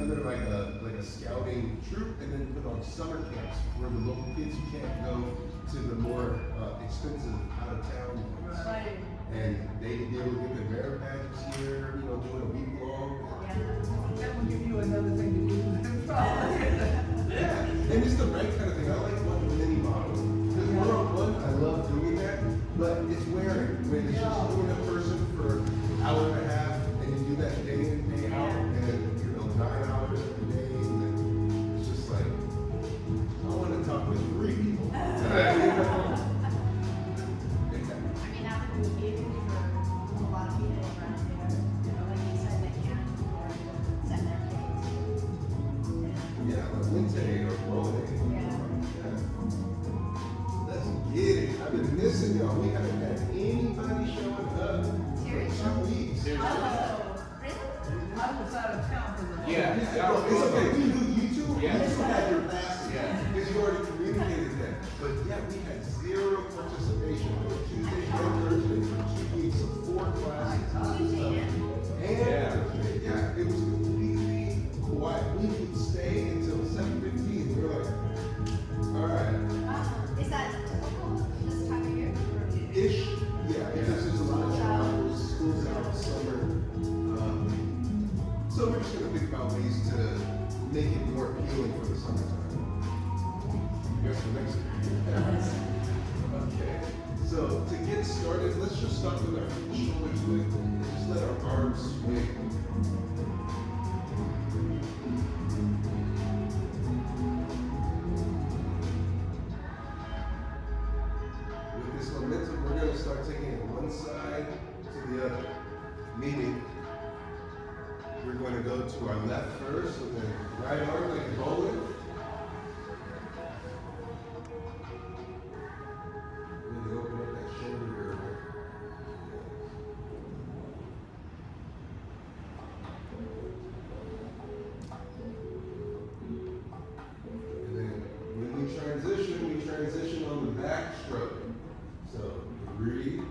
together like a scouting troop and then put on summer camps for the local kids who can't go to the more expensive out of town ones. Right. And they can be able to get their merit badges here, you know, doing a week long. That will give you another thing to do. Yeah, and it's the right kind of thing. I like one mini model. Because one, I love doing that, but it's wearing. When it's just doing a person for an hour and a half, and you do that day in, day out, and you know, 9 hours every day, and it's just like, I want to talk with 3 people. I mean, that would be big for a lot of people around there. You know, like you said, they can't afford to send their kids. Yeah, like Wednesday or Monday. Yeah. Let's get it. I've been missing y'all. We haven't had anybody showing up for 2 weeks. Oh, really? I was out of town for the Yeah. It's okay. We do YouTube. Yeah. You still have your classes. Yeah. Because you already communicated that. But yeah, we had 0 participation on Tuesday and Thursday for 2 weeks of 4 classes. Tuesday and Thursday. Yeah, it was completely quiet. We would stay until 7:15. We were like, all right. Is that typical this time of year? Ish. Yeah, because there's a lot of travel, schools out, summer. So we're just going to think about ways to make it more appealing for the summertime. Here's the next one. Okay. So to get started, let's just start with our shoulders quick and just let our arms swing. With this momentum, we're going to start taking it one side to the other. Meaning, we're going to go to our left first, and then right arm like a bowling. Really open up that shoulder area. And then when we transition on the back stroke. So 3,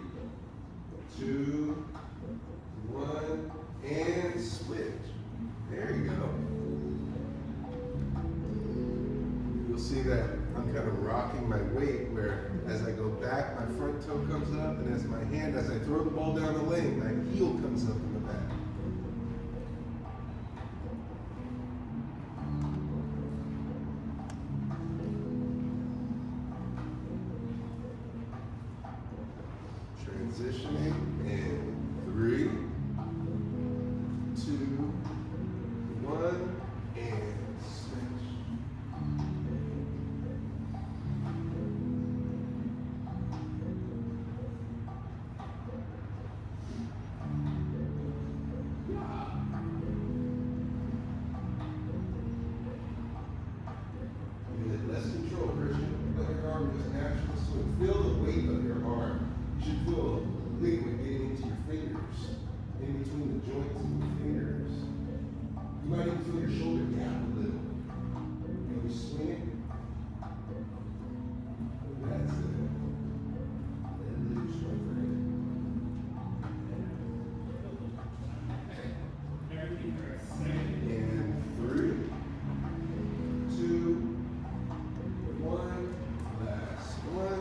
2, 1, and switch. There you go. You'll see that I'm kind of rocking my weight where as I go back, my front toe comes up, and as my hand, as I throw the ball down the lane, my heel comes up in the back. Transitioning in 3, 2, 1, and switch. You get less control, Christian. Let your arm just naturally swing. Feel the weight of your arm. You should feel liquid getting into your fingers, in between the joints of your fingers. You might even feel your shoulder gap a little. And we swing it. That's it. And loose, my friend. And 3, 2, 1. Last one.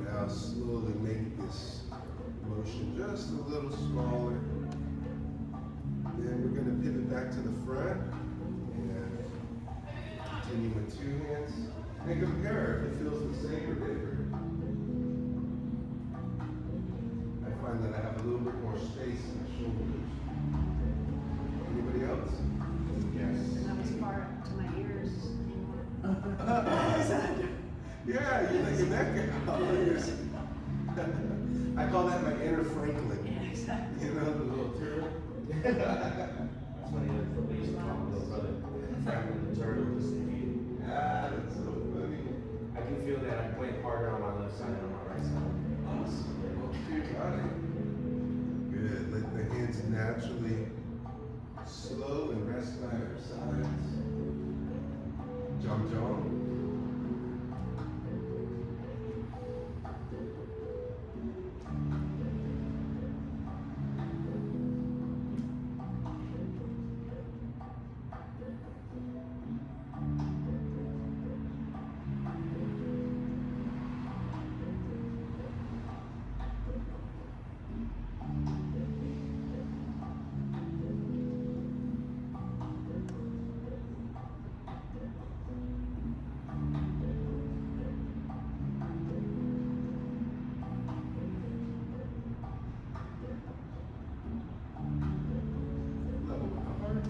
Now slowly make this motion just a little smaller. Then we're going to pivot back to the front and continue with 2 hands and compare if it feels the same or different. I find that I have a little bit more space in the shoulders. Anybody else? Yes. Not as far to my ears anymore. Yeah, you're like a neck out. I call that my inner Franklin. Yeah, exactly. You know, the little turtle. That's funny, that's what they used to call my little brother. Franklin the turtle, just immediate. Yeah, that's so funny. I can feel that I'm playing harder on my left side than on my right side. Awesome. Okay, got it. Good. Let the hands naturally slow and rest by our sides. Zhan Zhuang. Level with the heart.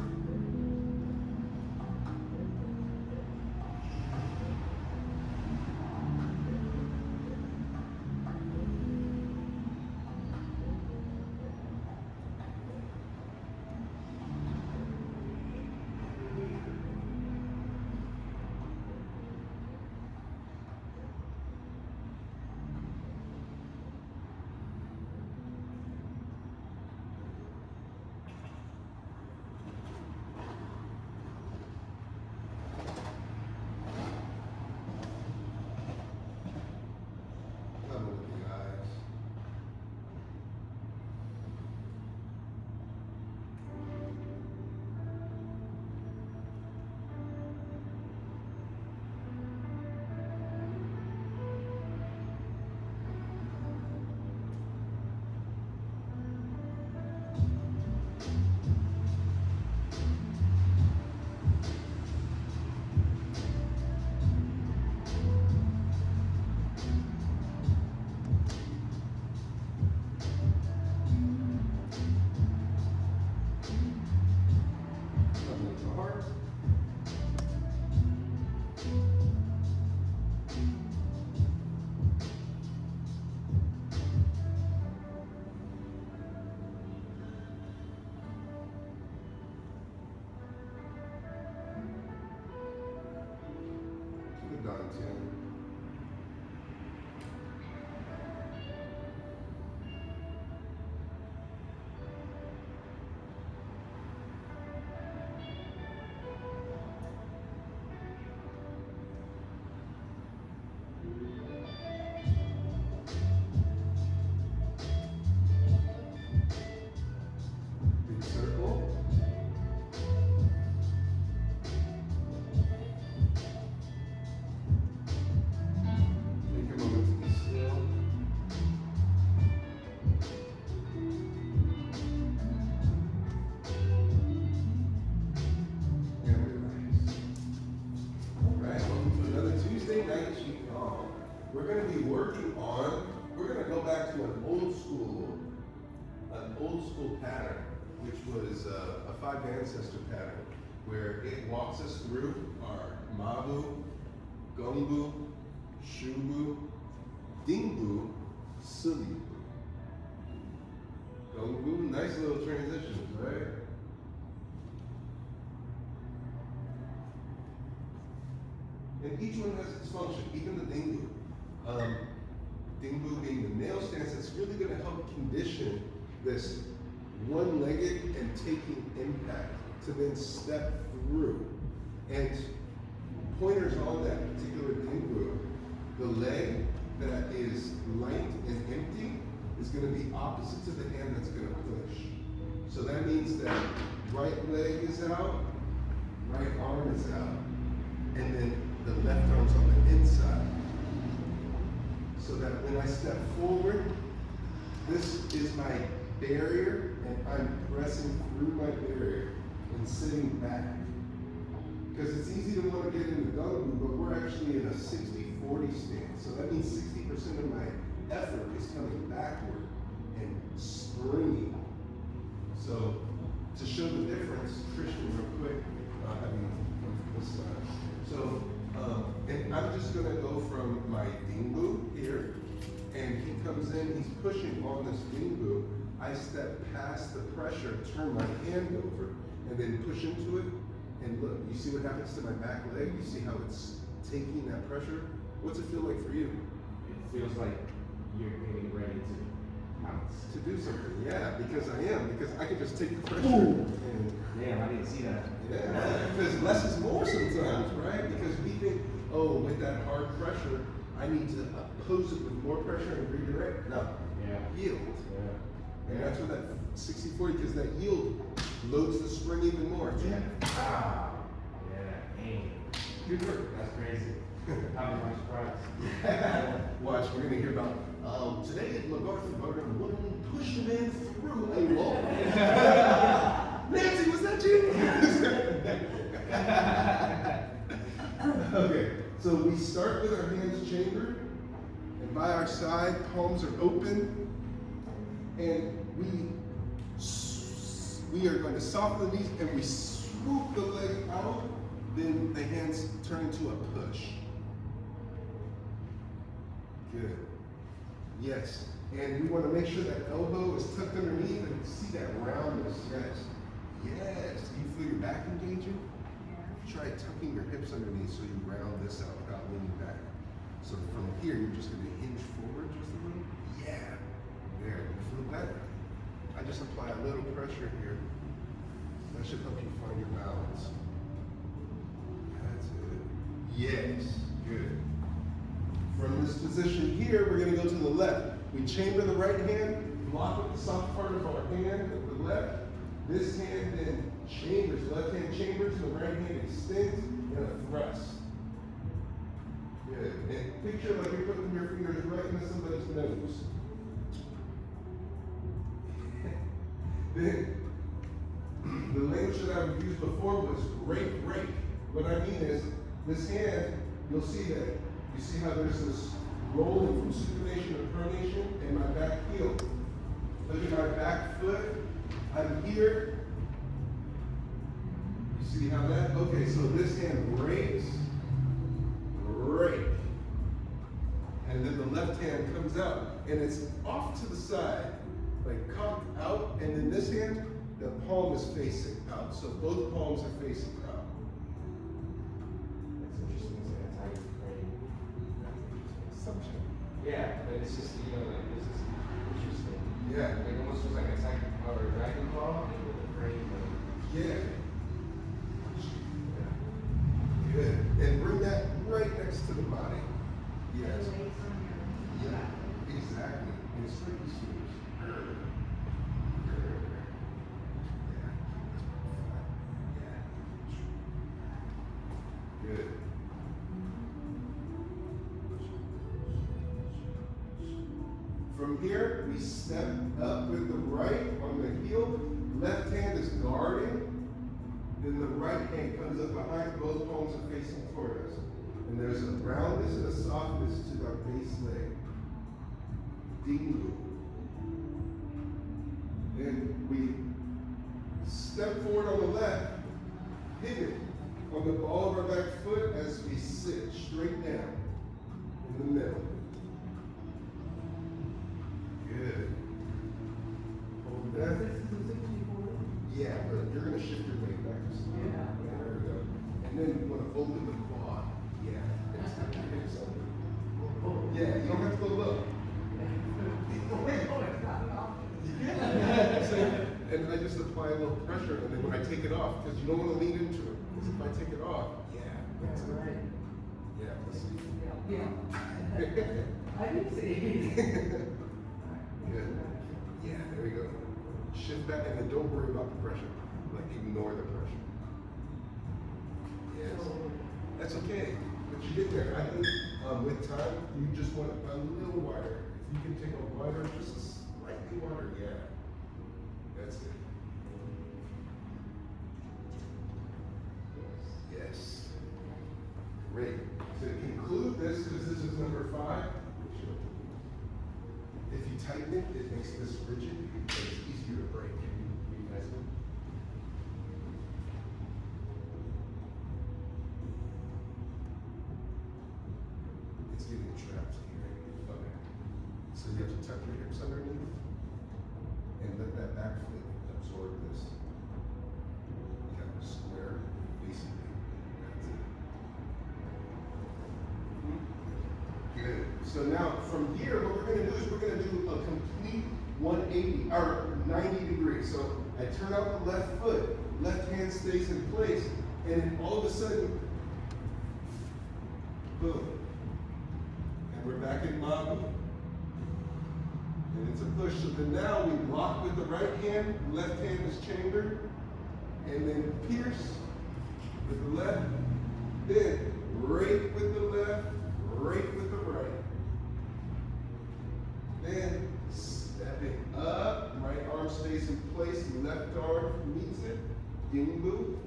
Level with the eyes. Level with the heart. Keep it down, Tim. Big circle. Take a moment to be still. And relax. Alright, welcome to another Tuesday night Qigong. We're going to be working on, we're going to go back to an old school pattern, which was a five ancestor pattern, where it walks us through our Mabu, Gongbu, Shubu, Dingbu, Sifu. Gongbu, nice little transitions, right? And each one has its function, even the Dingbu. Dingbu being the nail stance, it's really going to help condition this one-legged and taking impact to then step through. And pointers on that particular Dingbu, the leg that is light and empty is going to be opposite to the hand that's going to push. So that means that right leg is out, right arm is out, and then the left arm's on the inside. So that when I step forward, this is my barrier, and I'm pressing through my barrier and sitting back. Because it's easy to want to get into Gongbu, but we're actually in a 60-40 stance. So that means 60% of my effort is coming backward and springing. So to show the difference, Christian, real quick, having come from this side. So, and I'm just going to go from my Dingbu here, and he comes in, he's pushing on this Dingbu. I step past the pressure, turn my hand over, and then push into it. And look, you see what happens to my back leg? You see how it's taking that pressure? What's it feel like for you? It feels like you're getting ready to pounce. To do something, yeah, because I am, because I can just take the pressure. Ooh. And Damn, I didn't see that. yeah, because less is more sometimes, right? Because we think, oh, with that hard pressure, I need to oppose it with more pressure and redirect. No, Yeah. yield. Yeah. And that's what that 60-40, because that yield loads the spring even more. Yeah. Ah. Yeah. Dang. Good work. That's crazy. That was my surprise. Watch, we're gonna hear about today at MacArthur, we're gonna push the man through a wall. Nancy, was that you? Okay, so we start with our hands chambered, and by our side, palms are open, and we are going to soften the knees, and we swoop the leg out, then the hands turn into a push. Good. Yes. And we want to make sure that elbow is tucked underneath and see that roundness. Yes. Yes. Do you feel your back engaging? Try tucking your hips underneath so you round this out without leaning back. So from here, you're just going to hinge forward just a little. Yeah. There. You feel better. I just apply a little pressure here. That should help you find your balance. That's it. Yes. Good. From this position here, we're going to go to the left. We chamber the right hand, lock with the soft part of our hand with the left. This hand then chambers, left hand chambers, and the right hand extends in a thrust. Good. And picture like you're putting your fingers right into somebody's nose. Then, the language that I've used before was break, break. What I mean is, this hand, you'll see that. You see how there's this rolling from supination to pronation and my back heel. Look at my back foot. I'm here. You see how that? Okay, so this hand breaks, break. And then the left hand comes out and it's off to the side, like cocked out. And then this hand, the palm is facing out. So both palms are facing out. That's interesting. It's like a tight frame. Assumption. Yeah, but it's just, you know, like, this is interesting. Yeah. Like, almost feels like a tiger or a dragon claw with a frame. Yeah. Yeah. Good. And bring that right next to the body. Yes. Away from your Yeah. Exactly. And it's like you see. Good. From here, we step up with the right on the heel. Left hand is guarding. Then the right hand comes up behind. Both palms are facing toward us. And there's a roundness and a softness to our base leg. Dingbu. Then we step forward on the left. Pivot on the ball of our back foot as we sit straight down in the middle. Good. Hold that. Yeah, but you're going to shift your weight back. Yeah. There we go. And then you want to open the quad. Yeah. And tuck your hips under. Yeah, you don't have to go low. And I just apply a little pressure, and then when I take it off, because you don't want to lean into it. Because if I take it off, that's it. Yeah, let's see. Yeah. I did see. Good. Yeah, there we go. Shift back, and then don't worry about the pressure. Like, ignore the pressure. Yes. That's okay. But you get there. I think with time, you just want it a little wider. If you can take a wider, just a slightly wider, yeah. That's it. Yes. Great. To conclude this, because this is number 5, if you tighten it, it makes this rigid, and it's easier to break. You guys know? It's getting trapped here. Okay. So you have to tuck your hips underneath and let that back foot absorb this. now from here, what we're gonna do is we're gonna do a complete 180, or 90 degrees. So I turn out the left foot, left hand stays in place, and then all of a sudden, boom. And we're back in Mabu. And it's a push. So then now we block with the right hand, left hand is chambered, and then pierce with the left, then right with the left, right with the right. Then stepping up, right arm stays in place, left arm meets it, Dingbu.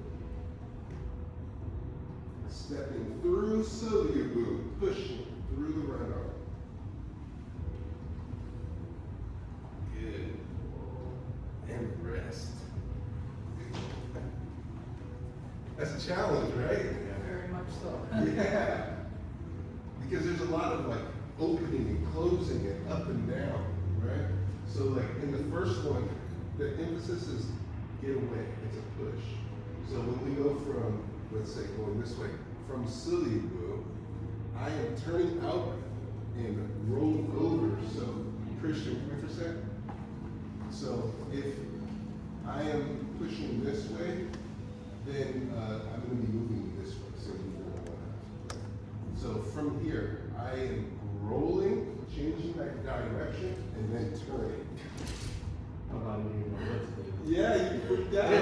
Stepping through Shubu, pushing through the right arm. Good. And rest. That's a challenge, right? Very much so. Yeah. Because there's a lot of like opening and closing and up and down, right? So like in the first one, the emphasis is get away, it's a push. So when we go from, let's say going this way, from Shubu, I am turning out and rolling over. So Christian, come here for a sec. So if I am pushing this way, then I'm going to be moving this way. So so from here, I am rolling, changing my direction, and then turning. How about you? Yeah, you freaked out.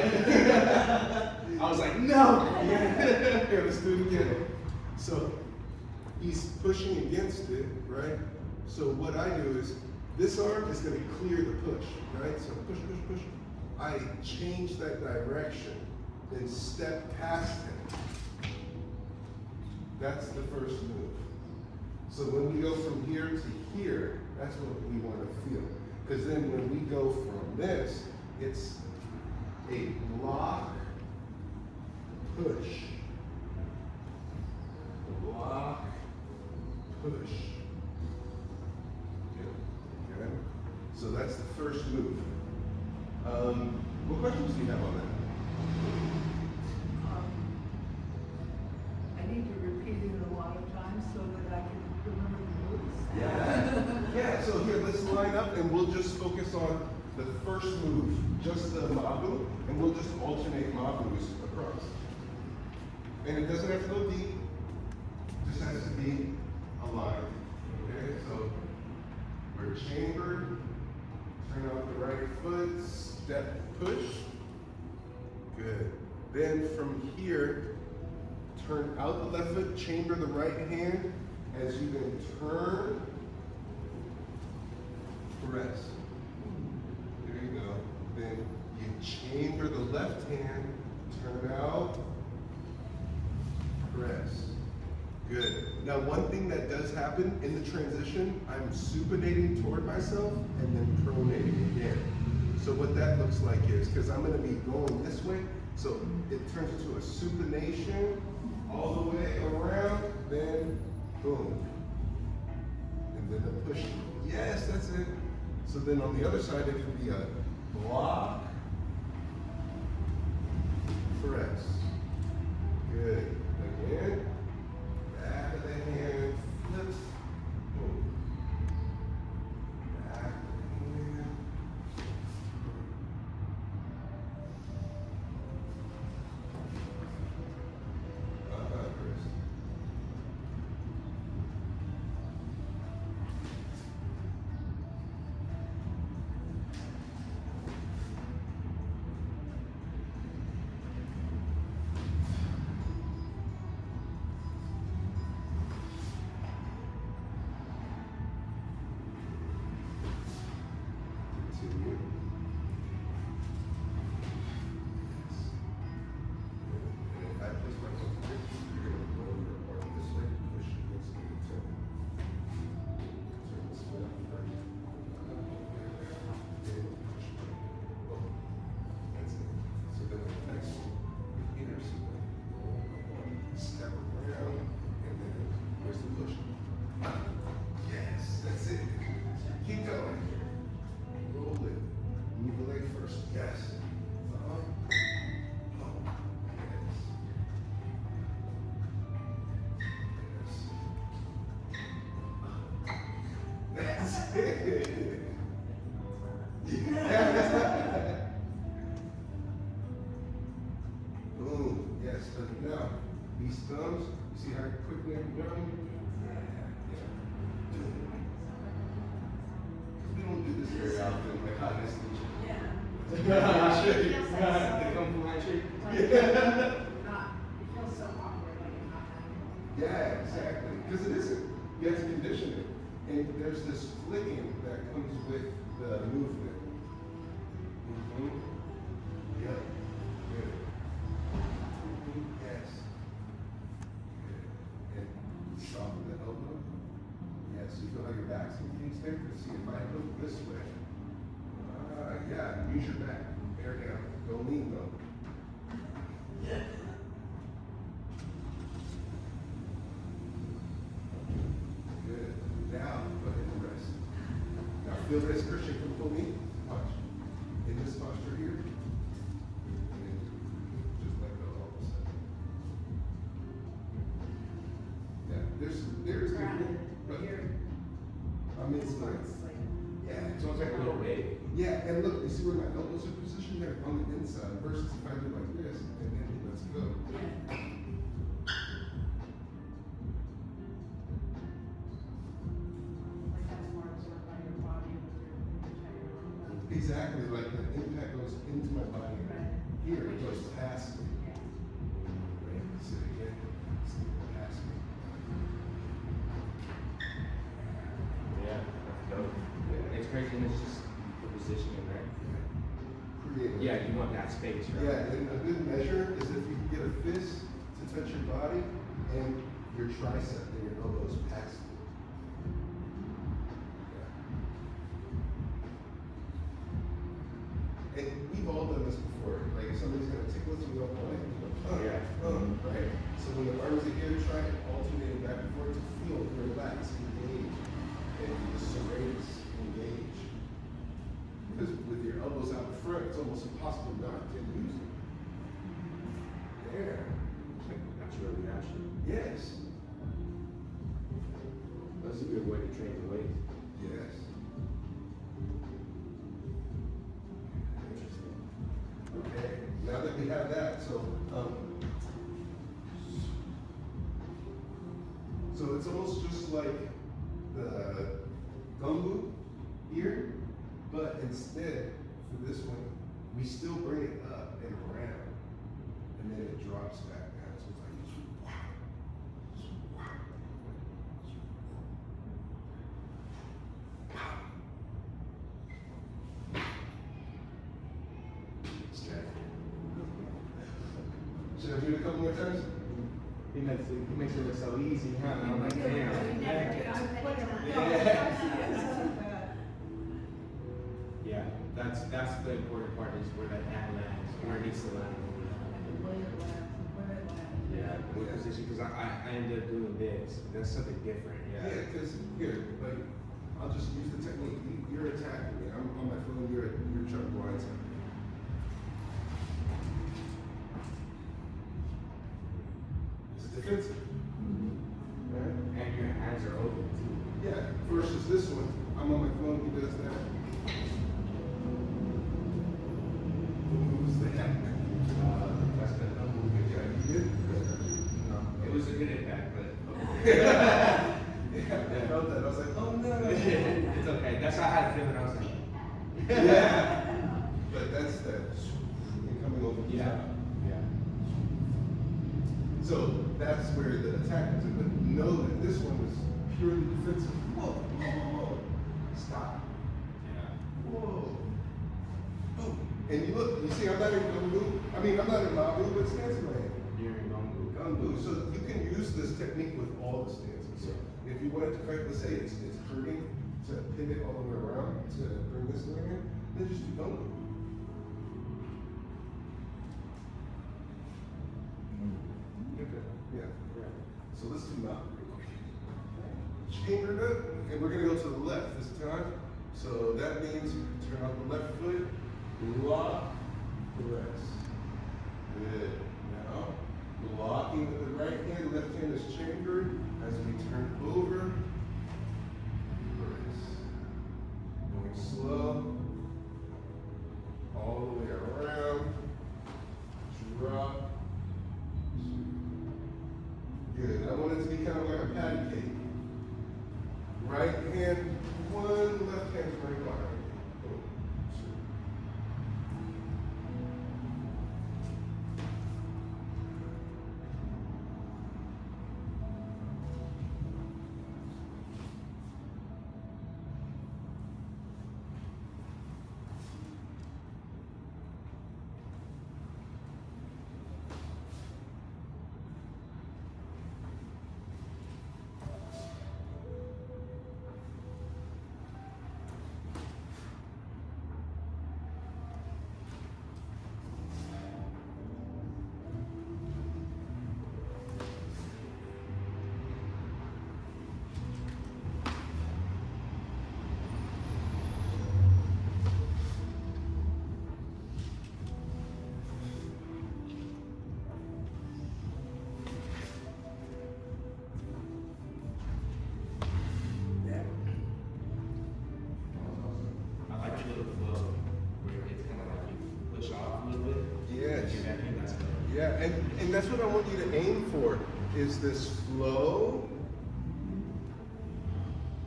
I was like, no! Yeah, let's do it again. So he's pushing against it, right? So what I do is, this arm is going to clear the push, right? So push, push, push. I change that direction, then step past him. That's the first move. So when we go from here to here, that's what we want to feel. Because then when we go from this, it's a block, push, block, push. Okay? So that's the first move. What questions do you have on that? I need to repeat it a lot of times so that I can remember the moves. Yeah. Yeah, so here, let's line up and we'll just focus on the first move, just the Mabu, and we'll just alternate Mabus across. And it doesn't have to go deep, it just has to be aligned. Okay, so we're chambered, turn out the right foot, step, push. Good. Then from here, turn out the left foot, chamber the right hand, as you then turn, press. There you go. Then you chamber the left hand, turn out, press. Good. Now one thing that does happen in the transition, I'm supinating toward myself and then pronating again. So what that looks like is, because I'm going to be going this way, so it turns into a supination all the way around, then boom. And then the push. Yes, that's it. So then on the other side, it can be a block, press. Good. Again. Back of the hand, flips. Boom. Back of the hand. Chris. like, hi, nice to meet you. Yeah. The Kung Fu handshake. Like, not, it feels so awkward, like you're not having. Yeah, exactly. Because it isn't. You have to condition it. And there's this flicking that comes with the movement. Mm-hmm. Yep. Good. Yes. Good. And soften the elbow. Yes, you feel how your back's engaged there? See, it might look this way. Yeah, use your back. Bear down. Don't lean though. Good. Now, go ahead and rest. Now, feel this, Christian, can pull me. Watch. In this posture here. And just let go all of a sudden. Yeah, there's Grounded, but but you're, I'm in it's stance. like, Yeah, It's almost like a little wave. yeah, and look, you see where my elbows are positioned there on the inside versus if I do like this and then he lets go. yeah. Like that's more absorbed by your body with your entire. Exactly, like the impact goes into my body. Right. Here, it goes past me. Yeah. Right, sit again, sit past me. Yeah, that's dope. It's crazy, and it's just the positioning, right? Creative. Yeah, you want that space, right? Yeah, and a good measure is if you can get a fist to touch your body and your tricep and your elbows past it. Yeah. And we've all done this before. Like if somebody's gonna tickle us, we don't want it. We go, Yeah. right? So when the arms are here, try alternating back and forth to feel, relax, engage, and just serratus, engage. Because with your elbows out front, it's almost impossible not to use it. There. That's really natural. Yes. That's a good way to train the weight. Yes. Interesting. Okay. Now that we have that, so it's almost just like the Gongbu here, but instead for this one, we still bring it up and around, and then it drops back down. So it's like should I do it a couple more times? He makes it look so easy, huh? And I'm like, damn. You never do Yeah. it too many times. Yeah, that's the important part is where that hand lands, where it needs to land. Yeah, with position, because I ended up doing this. That's something different. Yeah, because here, like, I'll just use the technique. You're attacking me. I'm on my phone. You're trying to blindside me. It's defensive. Right? And your hands are open too. Yeah. Versus this one, I'm on my phone. He does that. Who moves the hand? That's the number good job. You did? No, it was a good impact, but Yeah, I felt that. I was like, oh no. it's okay. That's how I had a feeling. I was like, Yeah. But that's that coming over the yeah, top. yeah. So that's where the attack comes in. But know that this one is purely defensive. Whoa, whoa, whoa, whoa. Stop. Yeah. Whoa. Boom. And you look, you see, I'm not in Gongbu. I mean, I'm not in Mabu, but stance in my hand. You're in Gongbu. Gongbu. So you can use this technique with all the stances. So if you wanted to correct, let's say it's hurting to pivot all the way around to bring this leg in, then just do Gongbu. Okay. Yeah. Right. So let's do Mabu real quick. Chamber it up, and we're gonna go to the left this time. So that means turn out the left foot, lock, press. Good. Now, blocking with the right hand, left hand is chambered. As we turn over, press. Going slow, all the way around, drop. Good. I want it to be kind of like a patty cake. Right hand, one, left hand right behind. Boom. push off a little bit. Yes. Get that in, that's good. Yeah, and that's what I want you to aim for, is this flow.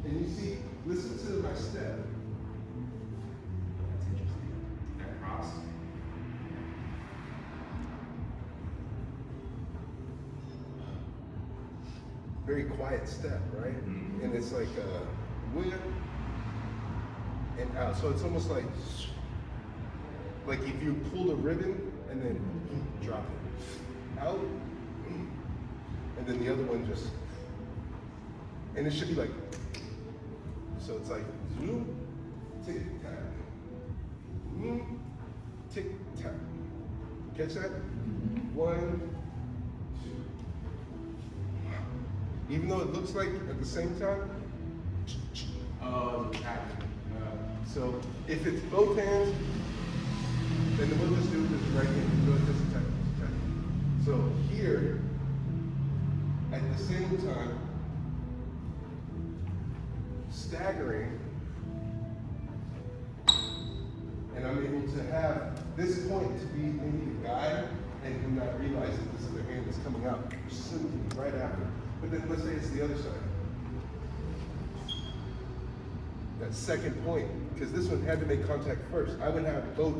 And you see, listen to my step. That's interesting. That cross. Very quiet step, right? Mhm. And it's like a whip and out. So it's almost like if you pulled a ribbon and then drop it out, and then the other one just, and it should be like, so it's like zoom, tick tack, zoom, tick tack. Catch that? 1, 2. Even though it looks like at the same time. Oh, So if it's both hands, then we'll just do this right hand. Do it this time. So here, at the same time, staggering, and I'm able to have this point to be maybe a guide and him not realize that this other hand is coming out soon, right after. But then let's say it's the other side. That second point, because this one had to make contact first. I would have both,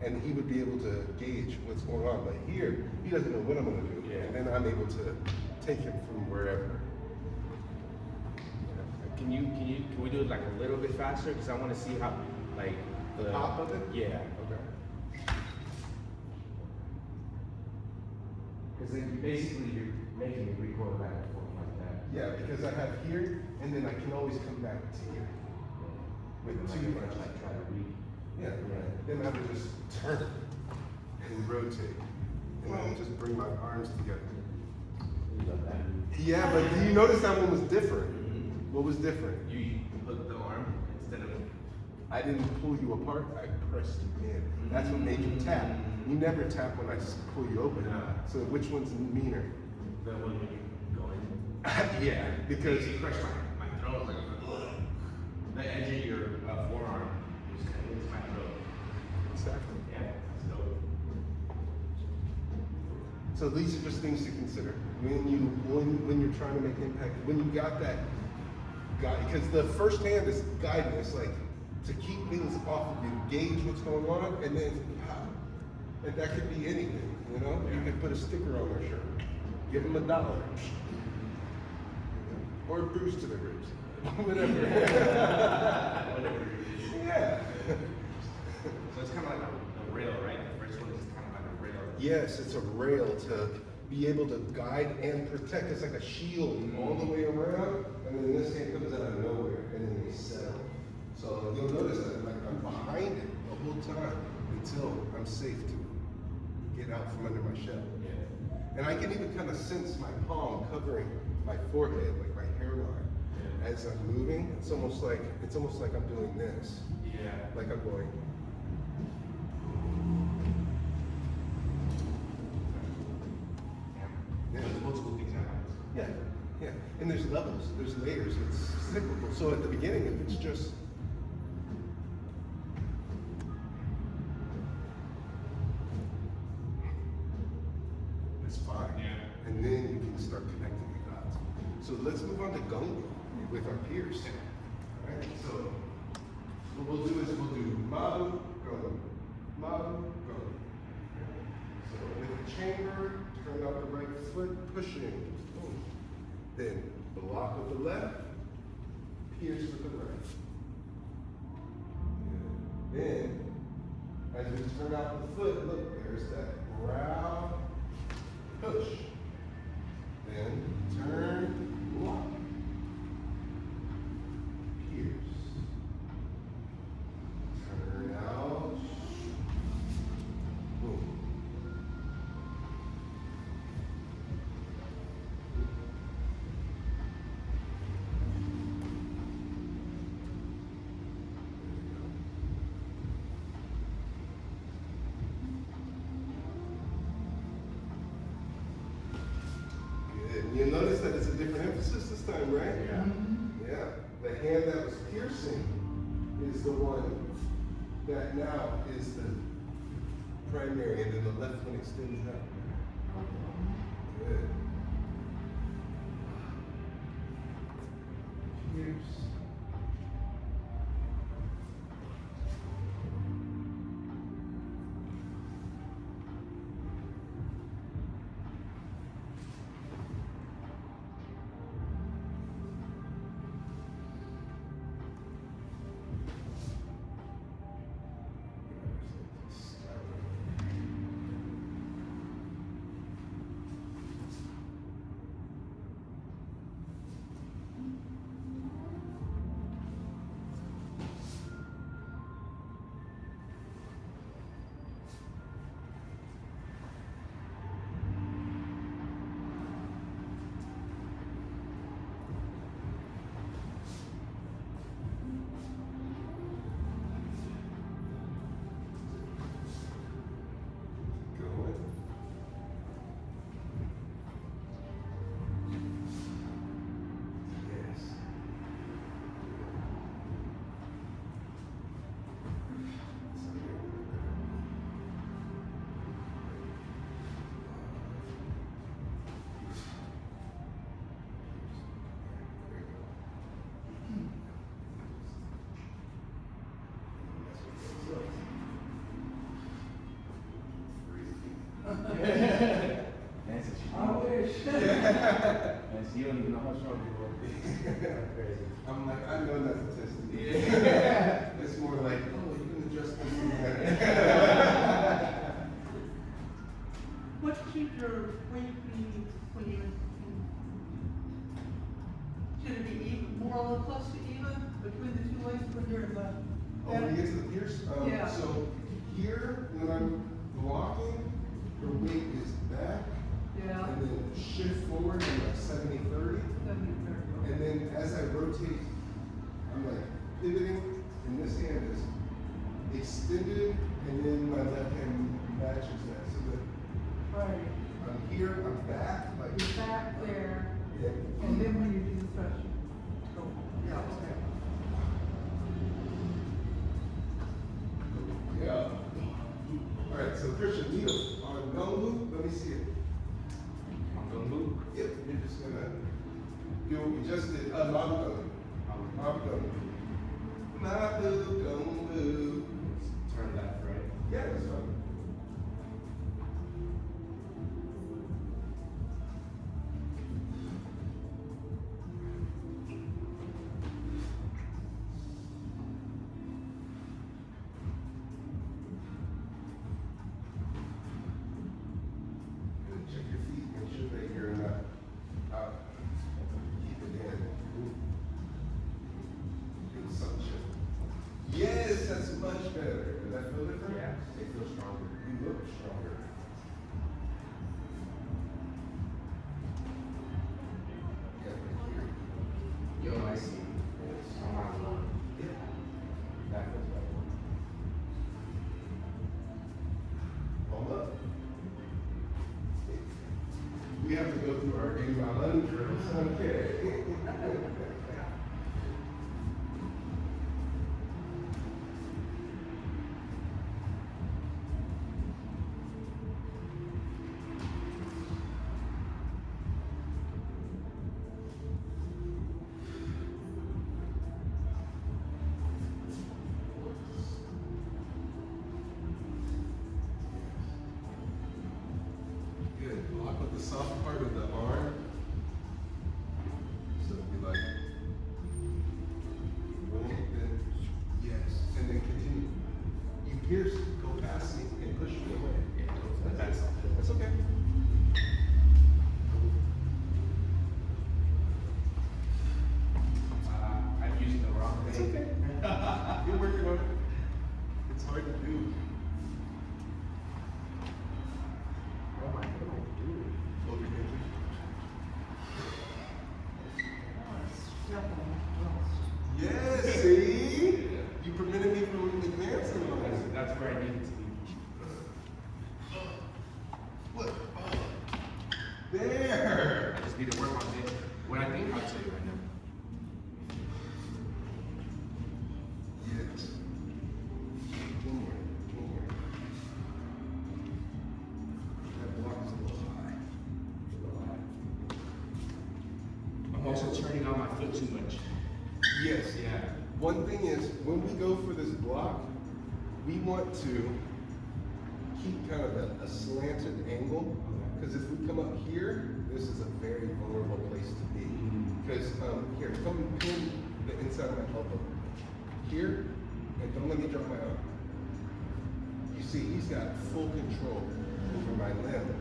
and he would be able to gauge what's going on. But here, he doesn't know what I'm going to do, and then I'm able to take him from wherever. Can we do it like a little bit faster? Because I want to see how, like, The pop of it? Yeah. Okay. Because then basically you're making it recoil back and forth like that. Yeah, because I have here, and then I can always come back to here. With Like, two you're gonna, punches. like try to read. Yeah, right. Then I would just turn and rotate. And then just bring my arms together. You love that. Yeah, but do you notice that one was different? What was different? You put the arm instead of. I didn't pull you apart, I pressed you in. That's what made you tap. You never tap when I pull you open. No. So which one's meaner? The one when you go in. Yeah, because You crushed my throat like the edge of your forearm was kind of into my throat. exactly. Yeah, that's dope. So these are just things to consider when you're trying to make impact. When you got that guide, because the first hand is guiding. It's like to keep things off of you, gauge what's going on, and then pop. And that could be anything, you know. You could put a sticker on their shirt, give them $1, or a bruise to their ribs, whatever. Whatever. Yeah. So it's kind of like a rail, right? The first one is kind of like a rail. Yes, it's a rail to be able to guide and protect. It's like a shield all the way around, and then this hand comes out of nowhere, and then they settle. So you'll notice that like I'm behind it the whole time until I'm safe to get out from under my shell. Yeah. And I can even kind of sense my palm covering my forehead, like my hairline, as I'm moving. It's almost like I'm doing this, Yeah. like I'm going. Yeah. There's multiple things that happen. Yeah, yeah. And there's levels, there's layers, it's cyclical. So at the beginning, if it's just it's fine. Yeah. And then you can start connecting the dots. So let's move on to Gongbu with our peers. Alright, so what we'll do is we'll do Mabu, Gongbu, Mabu, Gongbu. So with the chamber, turn out the right foot, pushing. Boom. Then block with the left, pierce with the right. Then, as we turn out the foot, look, there's that brow push. Then turn, block, pierce. Turn out, boom. Good. And you'll notice that it's a different emphasis this time, right? Yeah. Yeah. The hand that was piercing is the one that now is the primary, and then the left one extends out. Good. Here's. I wish. You don't even know how strong you are. Crazy. I'm like, I know that's a testing. Yeah. It's more like, oh, you can adjust this and that. What should your weight be when you, should it be even, more or close to even between the two weights when you're in the? Oh, when you get to the pierce? Yeah. So here, when I'm blocking, your weight is back, Yeah. and then shift forward in like 70-30. And then as I rotate, I'm like pivoting, and this hand is extended, and then my left hand matches that. So that Right. I'm here, I'm back, like. You're back there, Yeah. and then when you do the stretch, go. Yeah, okay. Yeah. All right, so Christian, needle on Gongbu, let me see it. Gongbu? Yep, you're just gonna do what we just did. Mabu Gongbu. Mabu Gongbu. Turn left, right? Yeah, that's fine. Good. Check your feet. Make sure that you're not out. Keep it in. Do some shift. Yes, that's much better. Does that feel different? Yeah, they feel stronger. You look stronger. Yeah, right here. Yo, I see. I'm not alone. Yeah. That feels better. Hold up. We have to go through our Dingbu drills. Okay. Good. Block with the soft part of the arm. So it'd be like, boom, then, yes, and then continue. You pierce, go past me, and push me away. Yeah, That's okay. I'm using the wrong It's thing. okay. You're working on it. It's hard to do. Oh my, what am I doing? Overthinking. Yes, see? You prevented me from advancing on it. That's where I needed to be. What? little too much. Yes. Yeah. One thing is, when we go for this block, we want to keep kind of a slanted angle, because if we come up here, this is a very vulnerable place to be. Because here, come and pin the inside of my elbow. Here, and don't let me drop my arm. You see, he's got full control over my limb.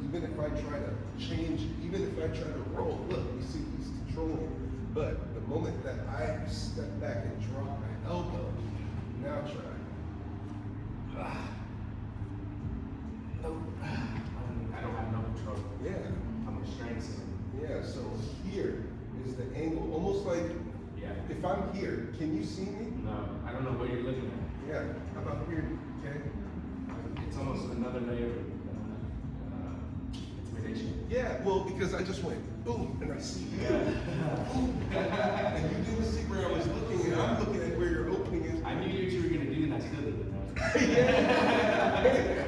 Even if I try to change, even if I try to roll, look, you see he's controlling. But the moment that I step back and drop my elbow, now try. I don't have no control. Yeah. I'm restrained. Yeah, so here is the angle, almost like Yeah. if I'm here, can you see me? No, I don't know what you're looking at. Yeah, how about here, okay? It's almost another layer of intimidation. Yeah, well, because I just went, boom, and I see you. Yeah. Boom. And you didn't see where I was looking, and I'm looking at where your opening is. I knew you were gonna do, and I still didn't know. Yeah.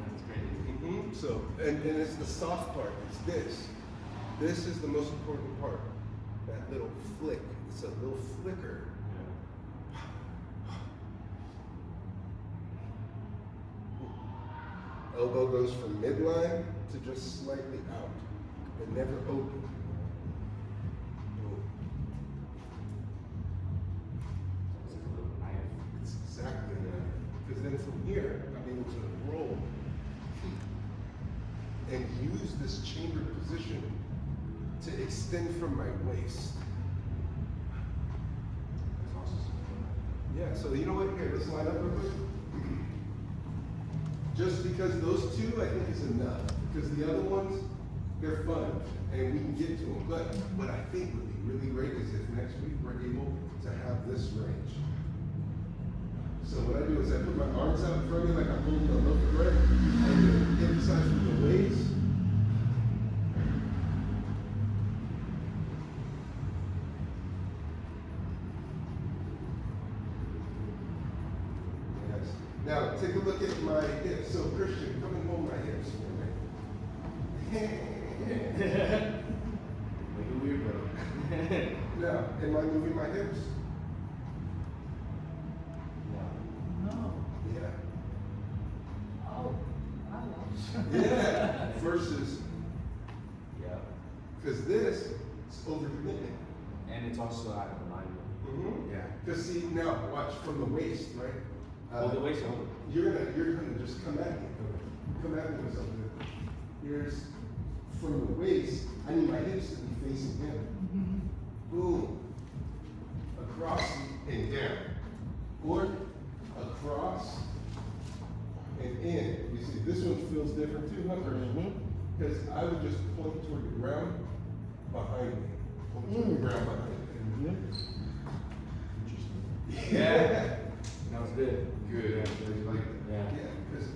That's crazy. So, and it's the soft part, it's this. This is the most important part. That little flick, it's a little flicker. Elbow goes from midline to just slightly out, and never open. Boom. It's exactly that. Because then from here, I'm able to roll and use this chamber position to extend from my waist. Yeah, so you know what? Here, let's line up real quick. Just because those two, I think, is enough. Because the other ones, they're fun, and we can get to them. But what I think would be really great is if next week we're able to have this range. So what I do is I put my arms out in front of me like I'm holding a loaf of bread, and then emphasize from the waist. Now, take a look at my hips. So, Christian, come and hold my hips for me. Make it weird, bro. Now, am I moving my hips? No. Yeah. Oh, I was. Yeah. Versus, Yeah. because this is overcommitment. And it's also out of alignment. Yeah. Because see, now, watch from the waist, right? Hold the waist over. You're gonna just come at me. Come at me with something. Here's from the waist. I need my hips to be facing him. Boom. Across and down. Or across and in. You see, this one feels different too, huh? Because I would just point toward the ground behind me. Point toward the ground behind me. Yeah. That was good. Good. Like, Yeah. because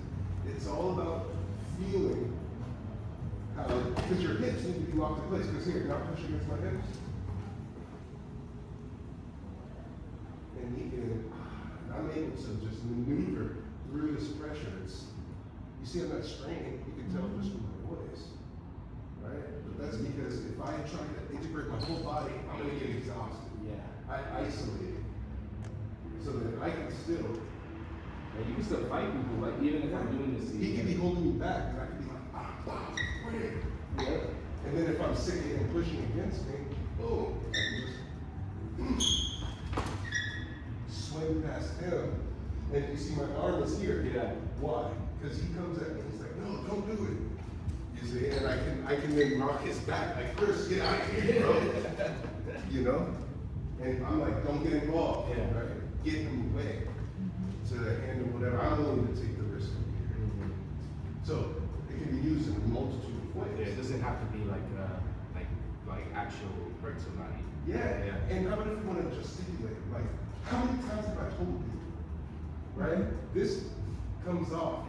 it's all about feeling how, because your hips need to be locked in place. Because here, now push against my hips. And I'm able to just maneuver through this pressure. You see, I'm not straining. You can tell just from my voice, right? But that's because if I try to integrate my whole body, I'm going to get exhausted. Yeah. I isolate it. So that I can still. Yeah, you can still fight people, like even if I'm doing this. He can be holding me back, and I can be like, yeah. And then if I'm sitting and pushing against me, boom, I can just swing past him. And you see my arm is here. Yeah. Why? Because he comes at me, he's like, no, don't do it. You see, and I can then rock his back, like, Chris, get out of here, bro. You know? And I'm like, don't get involved. Yeah. Right? Get him away to handle whatever. I'm willing to take the risk over here. So it can be used in a multitude of ways. Yeah, it doesn't have to be like actual hurt somebody. Yeah. Yeah. And how about if you want to gesticulate? Like, how many times have I told you? Right? This comes off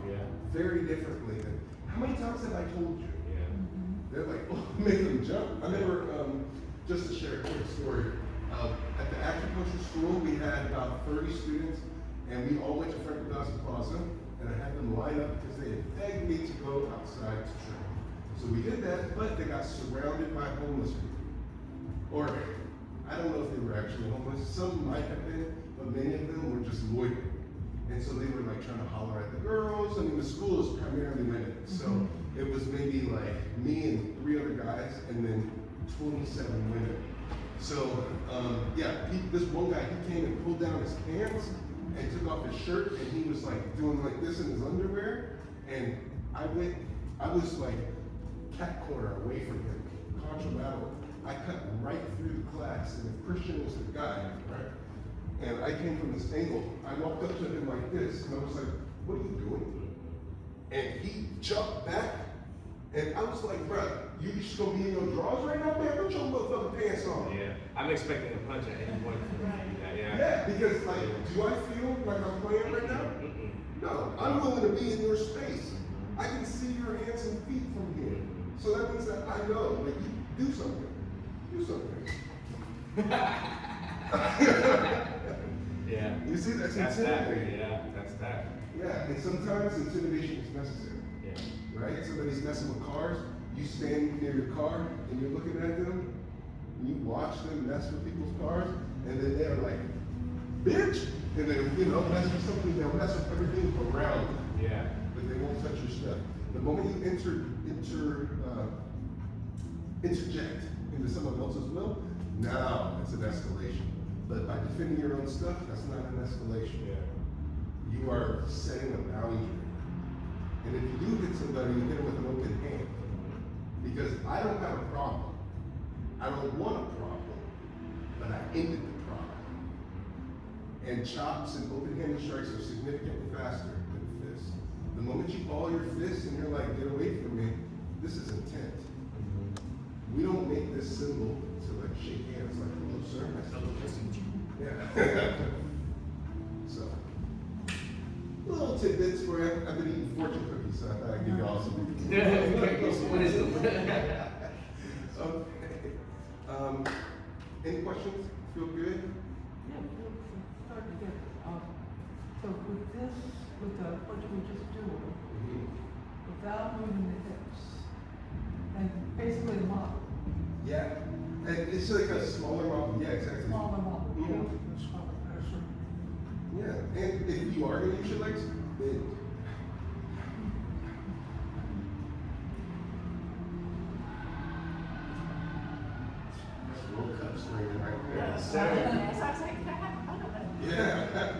very differently than how many times have I told you? Yeah. They're like, oh, make them jump. I remember, just to share a quick story. At the acupuncture school, we had about 30 students, and we all went to Franklin Dawson Plaza, and I had them line up because they had begged me to go outside to train. So we did that, but they got surrounded by homeless people. Or I don't know if they were actually homeless. Some might have been, but many of them were just loitering. And so they were like trying to holler at the girls. I mean, the school is primarily women. So it was maybe like me and 3 other guys and then 27 women. So this one guy, he came and pulled down his pants and took off his shirt and he was like doing like this in his underwear. And I was like cat corner away from him, contra battle. I cut right through the class, and if Christian was the guy, right? And I came from this angle. I walked up to him like this, and I was like, "What are you doing?" And he jumped back, and I was like, "Bro, you just gonna be in your drawers right now, man? Put your motherfucking pants on." Yeah, I'm expecting a punch at any point from you. Yeah. Yeah, because like, do I feel like I'm playing right now? No, I'm willing to be in your space. I can see your hands and feet from here. So that means that I know, like, you do something. Do something. Yeah. You see, that's that. intimidating. Yeah, that's that. Yeah, and sometimes intimidation is necessary. Yeah. Right? Somebody's messing with cars, you stand near your car and you're looking at them, and you watch them mess with people's cars, and then they're like, bitch! And then, mess with something, they'll mess with everything around them. Yeah. But they won't touch your stuff. The moment you interject into someone else's will, now it's an escalation. But by defending your own stuff, that's not an escalation. Yeah. You are setting a boundary. And if you do hit somebody, you hit them with an open hand. Because I don't have a problem. I don't want a problem. But I ended the problem. And chops and open-handed strikes are significantly faster than fists. The moment you ball your fist and you're like, get away from me, this is intent. We don't make this symbol to like shake hands like, hello, sir. Yeah. So, little tidbits for you. I've been eating fortune cookies, so I thought I'd give you all some. What is it? Okay. Any questions? Feel good? Yeah, we'll start to get, so with this, what you were just doing, without moving the hips, and basically a model, Yeah. And it's like a smaller model. Yeah, exactly. smaller model, Mhm. a smaller person. Yeah. And if you are going to use your legs, then that's World Cup swinging right there. Yes, So I sir. was like, I have fun of it. Yeah.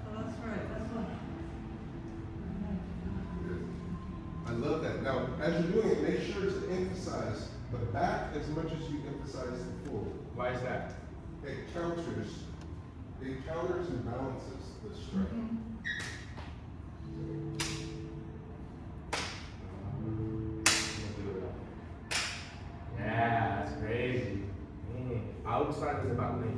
Oh, that's right, that's what. I love that. Now, as you're doing it, make sure to emphasize the back as much as you emphasize the forward. Why is that? It counters and balances the strike. Yeah, that's crazy. Outside is about length.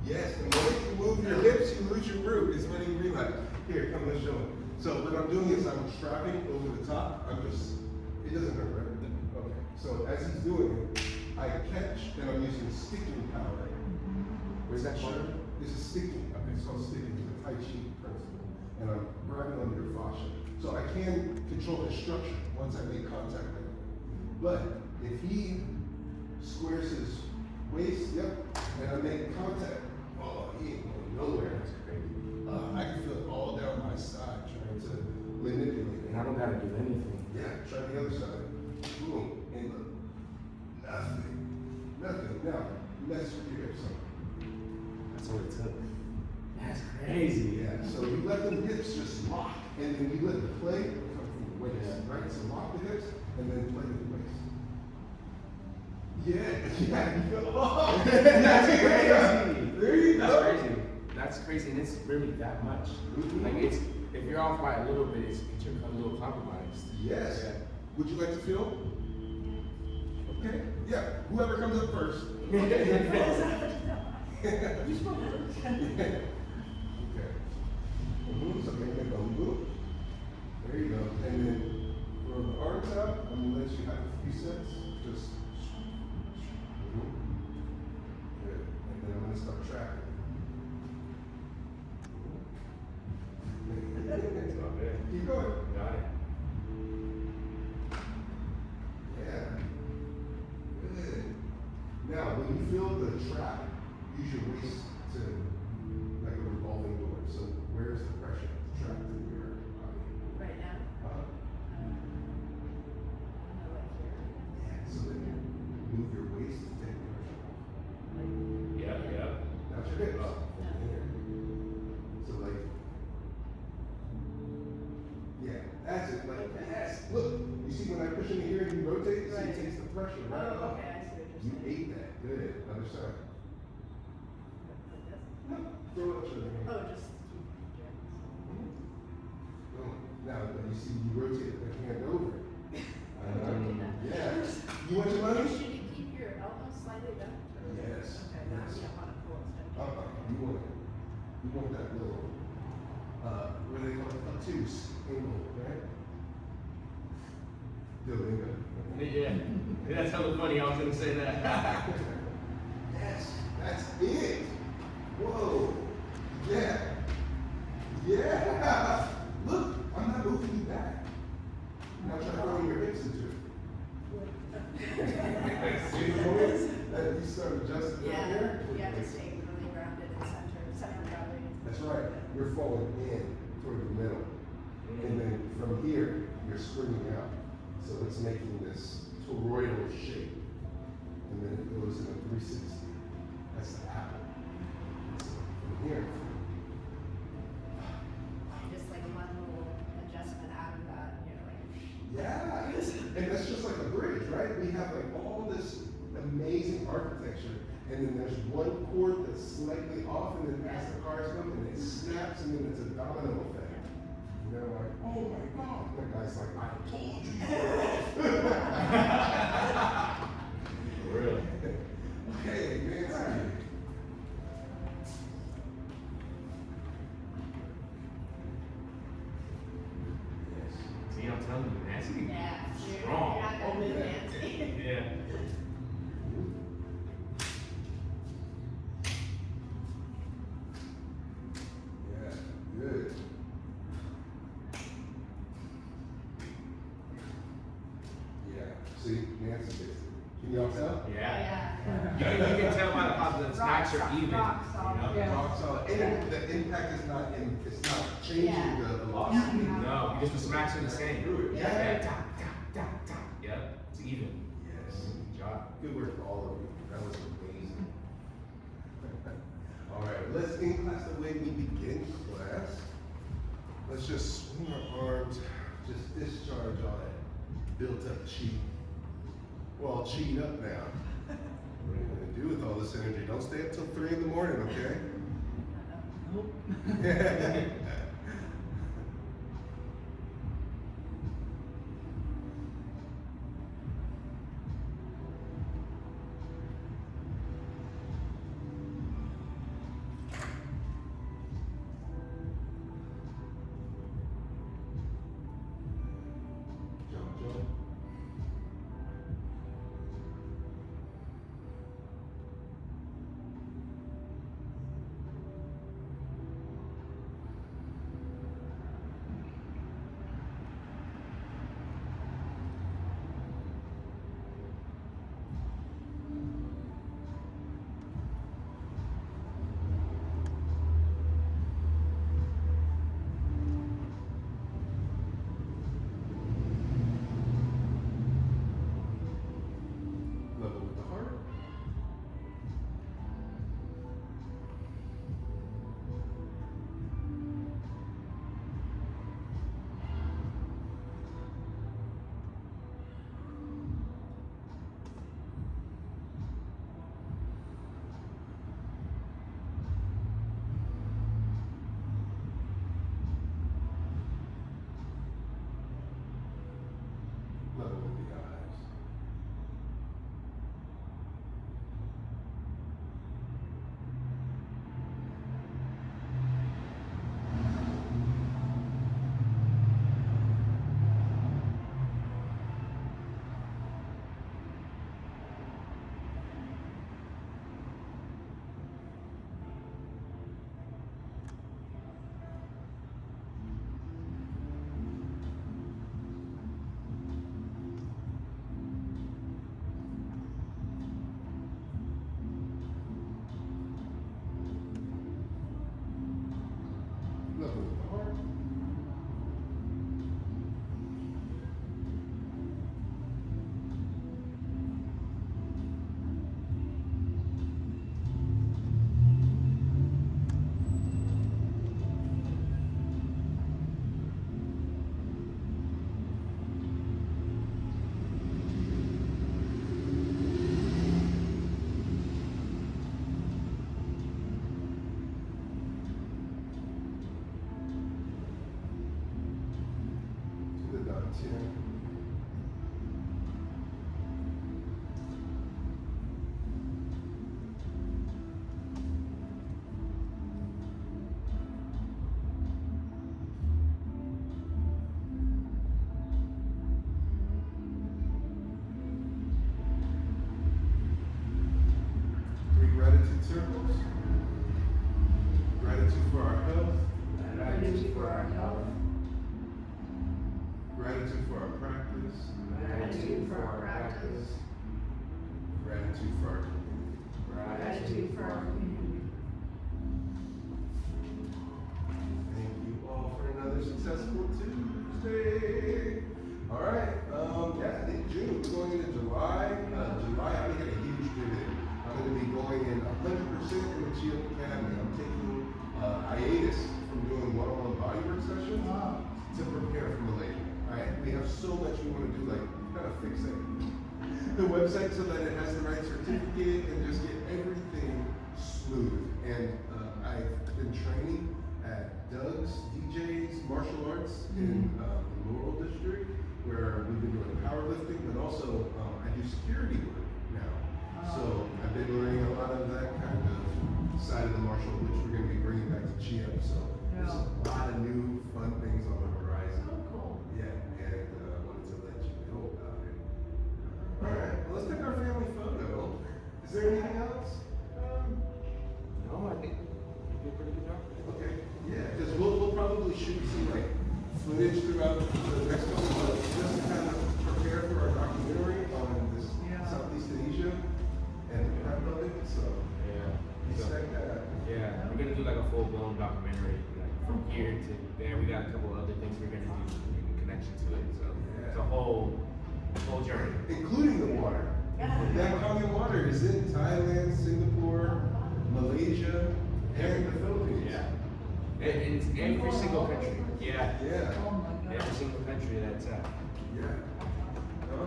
Yes, the moment you move your hips, you lose your root. Is when you realize. Here, come, let's show it. So what I'm doing is I'm strapping over the top. It doesn't hurt, right? Okay. So as he's doing it, I catch and I'm using sticking power. Where's that part? This is sticking. Okay, it's called sticking. It's a Taiji principle. And I'm grabbing on your fascia. So I can control his structure once I make contact with him. But if he squares his waist, yep, and I make contact, oh, he ain't going nowhere. That's crazy. I can feel it all down my side trying to manipulate it. And I don't gotta do anything. Yeah, try the other side. Boom, and look. Nothing. Now, mess with your hips up. That's all it took. That's crazy. Yeah, so you let the hips just lock, and then you let the play come from the waist, right? So lock the hips, and then play with the waist. Yeah, you feel, oh, That's crazy. There you That's go. crazy. That's crazy, and it's really that much. Like it's, if you're off by a little bit, it's a little compromised. Yes. Yeah. Would you like to feel? Okay. Yeah. Whoever comes up first. You spoke Yeah. it. Okay. So make a Gongbu. There you go. And then throw the arms out. I'm gonna let you have a few sets. Just. Good. And then I'm gonna start tracking. It's all good. Keep going. Got it. Yeah. Good. Now, when you feel the trap, use your waist to like a revolving door. So where's the pressure trapped in your body? Right now, Uh, like here. yeah. So then you move your waist to take the pressure off. Yeah, yeah. Not your hips. Here. So like, yeah, that's it. Like, yes. Look, you see when I push in here and you rotate, you see Right. it takes the pressure right Oh, off. okay, I see what You you're saying. ate that. Good. Other side. Like this? No, throw it up to the hand. Oh, just keep jerks. Boom. Now, when you see you rotate the hand over. Yeah. You want your money? Should you keep your elbows slightly bent? Yes. Okay, no, Yes. you don't want to pull it. You want that little, what do they call it? Obtuse angle, right? Dolingo. Yeah. That's hella funny. I was gonna say that. Yes, that's it. Whoa. Yeah. Yeah. Look, I'm not moving you back. Now try throwing your hips into it. See the moment that you start adjusting right Yeah, here? you have to stay really grounded and center gravity. That's right. You're falling in toward the middle. And then from here, you're springing out. So it's making this toroidal shape. And then it goes in a 360. That's the apple. So from here, Just like one little adjustment out of that, you're like. yeah. And that's just like a bridge, right? We have like all this amazing architecture. And then there's one chord that's slightly off, and then as the cars come, and it snaps, and then it's a domino effect. And they're like, oh my God. The guy's like, I told you. Really? Okay, Nancy. Yes. See, I'm telling you, Nancy. Yeah, you're Strong. not gonna move yeah. Nancy. Yeah. Yeah, good. Yeah, see, Nancy gets it. Can y'all tell? Yeah. Yeah. You can tell by the pop that snacks are even. Rock solid. You know? Yeah. Rock solid. And the impact is not in, it's not changing Yeah. the velocity. No, because the smacks are the same. Through it. Yeah. Yeah. Tap, tap, tap, tap. Yep. It's even. Yes. Good job. Good work, all of you. That was amazing. All right, let's in class the way we begin class. Let's just swing our arms, just discharge all that built up chi. We're all chi'd up now. What are you gonna do with all this energy? Don't stay up till 3 in the morning, okay? Nope. Jump, jump. spots here. Three gratitude circles. Gratitude for our health. Gratitude for our health. Gratitude for our practice. Gratitude for our practice. Gratitude for our community. Gratitude for our community. Thank you all for another successful Tuesday. All right, yeah, I think June, we're going into July. July, I think, had a huge pivot. I'm going to be going in 100% in the Qigong Academy. I'm taking hiatus from doing one-on-one bodywork sessions to prepare for Malaysia. All right, we have so much we want to do, like, kind of fix it. The website so that it has the right certificate and just get everything smooth. And I've been training at Doug's DJ's Martial Arts in the Laurel District, where we've been doing powerlifting, but also I do security work now. So I've been learning a lot of that kind of side of the martial, which we're going to be bringing back to Chia. So there's a lot of new fun things on the horizon. Oh, cool. Yeah, and wanted to let you know about it. All right, well, let's take our family photo. Is there anything else? No, I think you did a pretty good job. Okay, yeah, because we'll probably shoot some like footage throughout the next couple of months just to kind of prepare for our documentary on this Southeast Asia and the prep of it. So Yeah. expect that. Yeah, we're gonna do like a full blown documentary, like from here to there. We got a couple other things we're gonna do in connection to it. So it's a whole journey. Including the water. That common water is in Thailand, Singapore, Malaysia, and the Philippines. Yeah. And it's every single country. Yeah. Yeah. Oh my God. Every single country that's Yeah. Uh-huh.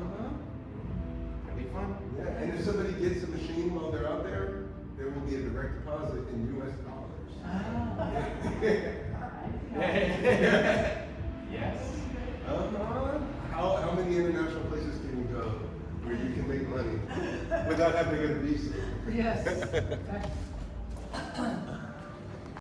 gonna be fun. Yeah, and if somebody gets a machine while they're out there, there will be a direct deposit in US dollars. Yes. Uh-huh. How many international places can you go where you can make money without having to get a visa? Yes. That's